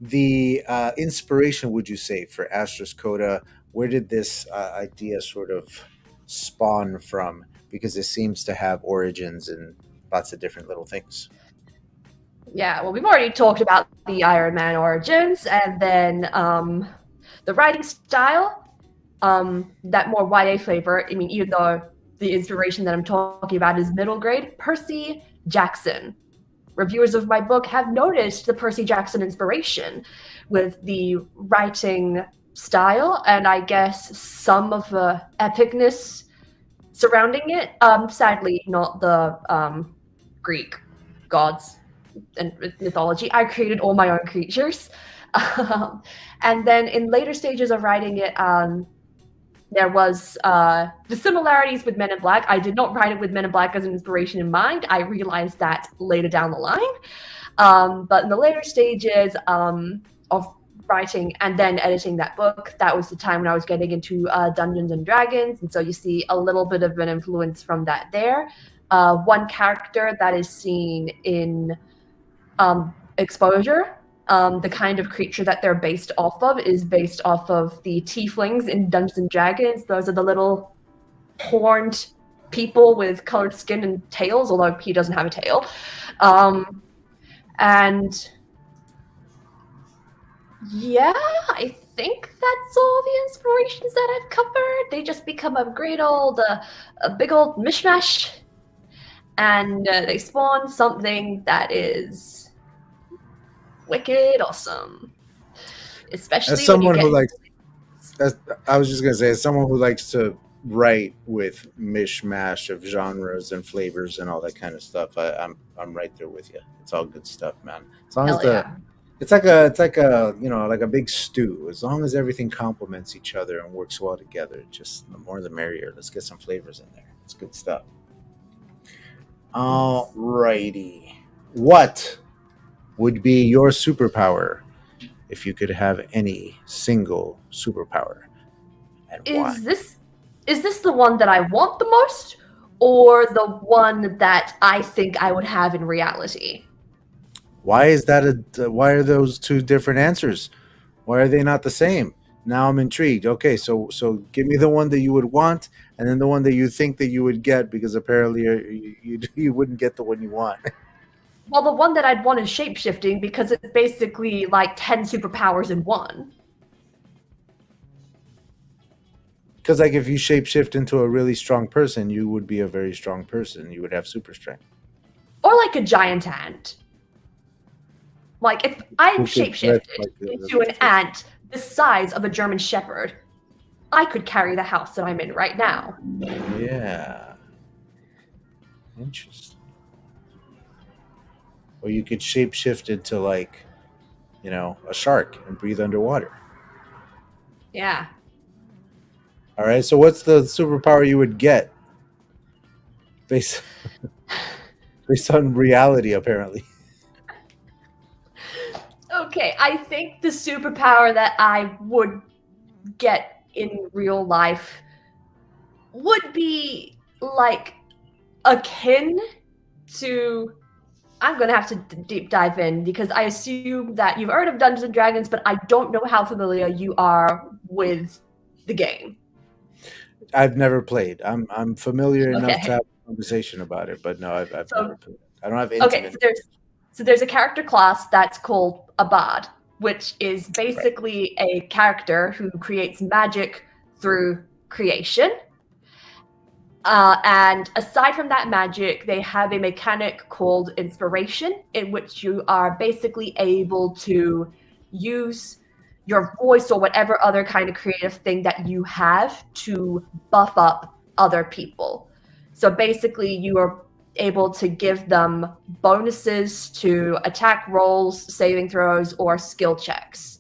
the inspiration, would you say, for ASTER'S CODA? Where did this idea sort of spawn from? Because it seems to have origins in lots of different little things. Yeah, well, we've already talked about the Iron Man origins, and then the writing style, that more YA flavor. I mean, even though the inspiration that I'm talking about is middle grade, Percy Jackson. Reviewers of my book have noticed the Percy Jackson inspiration with the writing style, and I guess some of the epicness surrounding it. Sadly, not the Greek gods and mythology. I created all my own creatures. And then in later stages of writing it, there was the similarities with Men in Black. I did not write it with Men in Black as an inspiration in mind. I realized that later down the line. But in the later stages of writing and then editing that book, that was the time when I was getting into Dungeons and Dragons. And so you see a little bit of an influence from that there. One character that is seen in Exposure, the kind of creature that they're based off of is based off of the tieflings in Dungeons and Dragons. Those are the little horned people with colored skin and tails, although he doesn't have a tail. And yeah, I think that's all the inspirations that I've covered. They just become a great old, a big old mishmash, and they spawn something that is wicked awesome. Especially As someone when who you likes, I was just gonna say, as someone who likes to write with mishmash of genres and flavors and all that kind of stuff, I'm right there with you. It's all good stuff, man. As long as it's like a like a big stew. As long as everything complements each other and works well together, just the more the merrier. Let's get some flavors in there. It's good stuff. All righty. What would be your superpower if you could have any single superpower, and why? Is this the one that I want the most, or the one that I think I would have in reality? Why is that why are those two different answers? Why are they not the same? Now I'm intrigued. Okay, so give me the one that you would want, and then the one that you think that you would get, because apparently you wouldn't get the one you want. Well, the one that I'd want is shapeshifting because it's basically like 10 superpowers in one. Because like if you shapeshift into a really strong person, you would be a very strong person. You would have super strength. Or like a giant ant. Like if I'm shapeshifted into an ant the size of a German Shepherd, I could carry the house that I'm in right now. Yeah. Interesting. Or you could shapeshift into like, a shark and breathe underwater. Yeah. All right. So what's the superpower you would get based on reality, apparently? Okay, I think the superpower that I would get in real life would be like akin to. I'm going to have to deep dive in because I assume that you've heard of Dungeons and Dragons, but I don't know how familiar you are with the game. I've never played. I'm familiar enough to have a conversation about it, but no, I've never played. I don't have intimate. Okay, so there's a character class that's called a bard, which is basically a character who creates magic through creation. And aside from that magic, they have a mechanic called inspiration, in which you are basically able to use your voice or whatever other kind of creative thing that you have to buff up other people. So basically, you are able to give them bonuses to attack rolls, saving throws, or skill checks.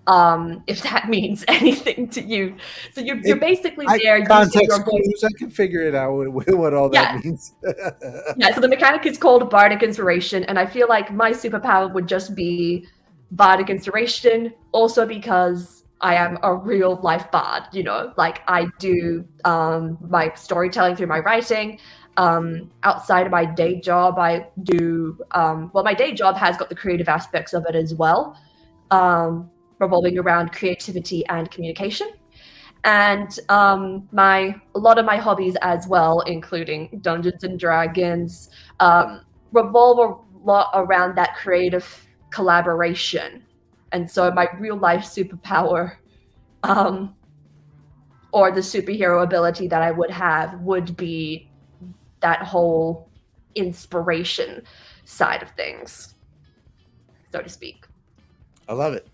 If that means anything to you. So you're basically there using your voice. I can figure it out what all that means. Yeah, so the mechanic is called Bardic Inspiration, and I feel like my superpower would just be Bardic Inspiration, also because I am a real life bard, like I do my storytelling through my writing. Outside of my day job, I do, my day job has got the creative aspects of it as well, revolving around creativity and communication. And a lot of my hobbies as well, including Dungeons and Dragons, revolve a lot around that creative collaboration. And so my real life superpower, or the superhero ability that I would have, would be that whole inspiration side of things, so to speak. I love it.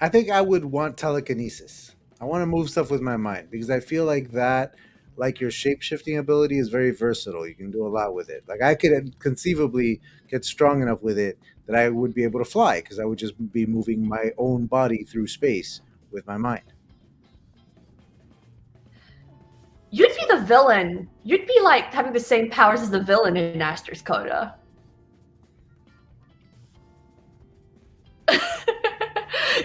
I think I would want telekinesis. I want to move stuff with my mind because I feel like that, like your shape shifting ability, is very versatile. You can do a lot with it. Like I could conceivably get strong enough with it that I would be able to fly because I would just be moving my own body through space with my mind. You'd be So the villain. You'd be like having the same powers as the villain in ASTER'S CODA.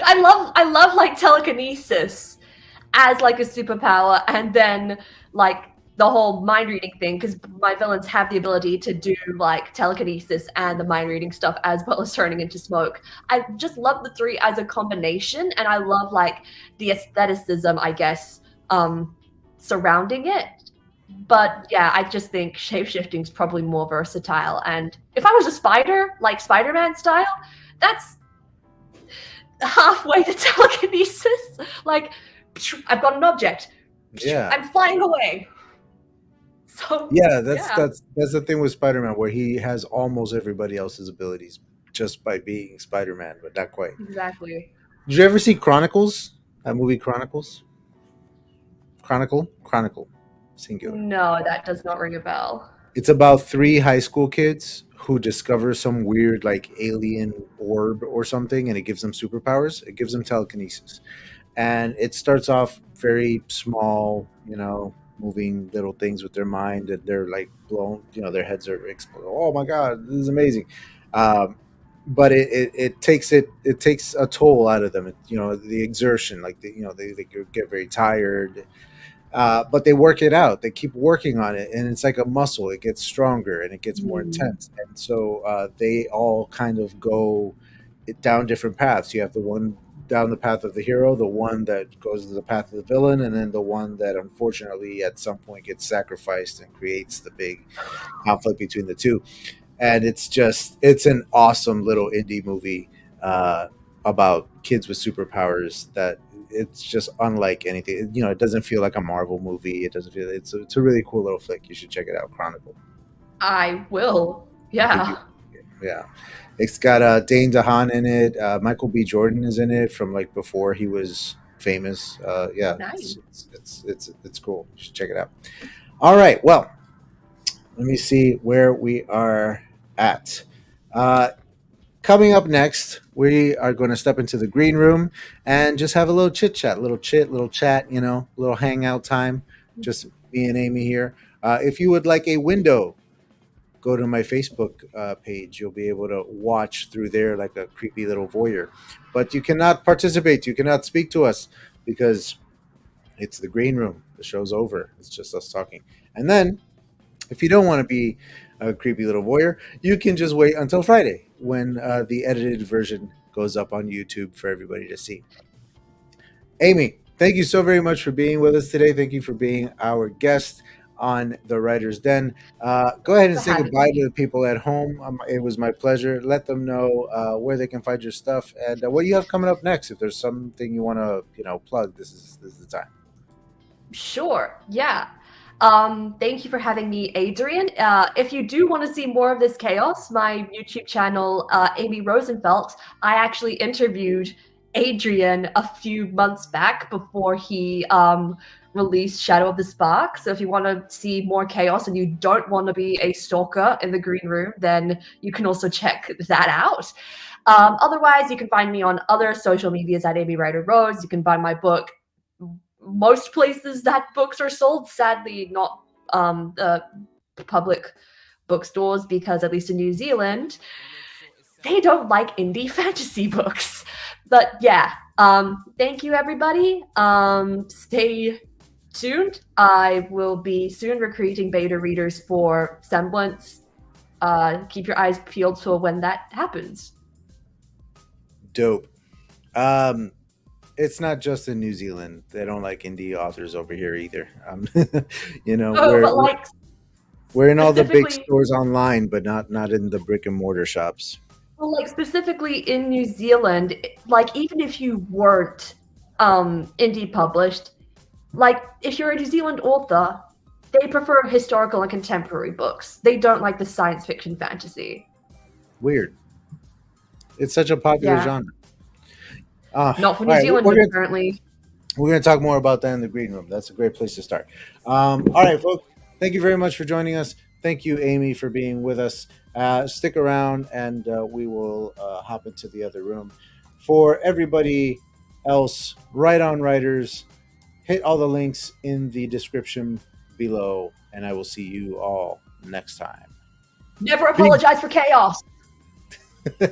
I love like telekinesis as like a superpower, and then like the whole mind reading thing, because my villains have the ability to do like telekinesis and the mind reading stuff as well as turning into smoke. I just love the three as a combination, and I love like the aestheticism, I guess, surrounding it. But yeah, I just think shapeshifting is probably more versatile. And if I was a spider, like Spider-Man style, that's halfway to telekinesis. Like, I've got an object. yeah, I'm flying away. So yeah, that's yeah, that's that's the thing with Spider-Man, where he has almost everybody else's abilities just by being Spider-Man, but not quite. exactly. Did you ever see Chronicles? That movie Chronicles? Chronicle, singular. No, that does not ring a bell. It's about three high school kids who discover some weird like alien orb or something, and it gives them superpowers. It gives them telekinesis, and it starts off very small, moving little things with their mind, and they're like blown. Their heads are exploding. Oh my god, this is amazing! Um, but it takes a toll out of them. The exertion, like they get very tired, but they work it out. They keep working on it, and it's like a muscle. It gets stronger and it gets more Mm. intense. And so they all kind of go down different paths. You have the one down the path of the hero, the one that goes to the path of the villain, and then the one that unfortunately at some point gets sacrificed and creates the big conflict between the two. And it's an awesome little indie movie about kids with superpowers that it's just unlike anything. It doesn't feel like a Marvel movie. It doesn't feel it's a really cool little flick. You should check it out. Chronicle. I will. I think you Yeah. yeah. It's got Dane DeHaan in it. Michael B. Jordan is in it from like before he was famous. Yeah, Nice. it's cool. You should check it out. All right. Well, let me see where we are at. Uh, Coming up next, we are going to step into the green room and just have a little chit chat, little chat, little hangout time. Just me and Amy here. If you would like a window, go to my Facebook page. You'll be able to watch through there like a creepy little voyeur. But you cannot participate. You cannot speak to us because it's the green room. The show's over. It's just us talking. And then if you don't want to be a creepy little voyeur, you can just wait until Friday when the edited version goes up on YouTube for everybody to see. Amy, thank you so very much for being with us today. Thank you for being our guest on the Writer's Den. Go ahead and For say having goodbye me. to the people at home. It was my pleasure. Let them know where they can find your stuff and what you have coming up next. If there's something you want to, plug, this is the time. Sure. Yeah. Thank you for having me, Adrian. If you do want to see more of this chaos, my YouTube channel, Amy Rosenfeldt, I actually interviewed Adrian a few months back before he released Shadow of the Spark. So if you want to see more chaos and you don't want to be a stalker in the green room, then you can also check that out. Otherwise, you can find me on other social medias at Amy Ryder Rose. You can buy my book most places that books are sold. Sadly, not the public bookstores, because at least in New Zealand, they don't like indie fantasy books. But yeah, thank you, everybody. Stay tuned. I will be soon recruiting beta readers for Semblance. Keep your eyes peeled for when that happens. Dope. It's not just in New Zealand. They don't like indie authors over here either. You know, Oh, but like we're in all the big specifically, stores online, but not in the brick and mortar shops. well, like specifically in New Zealand, like even if you weren't indie published, like if you're a New Zealand author, they prefer historical and contemporary books. They don't like the science fiction fantasy. Weird. It's such a popular Yeah, genre. not for All New right, Zealand apparently. we're gonna talk more about that in the green room. That's a great place to start. All right, folks. Thank you very much for joining us. Thank you, Amy, for being with us. Stick around, and we will hop into the other room. For everybody else, Write On Writers, hit all the links in the description below, and I will see you all next time. Never apologize for chaos. Peace.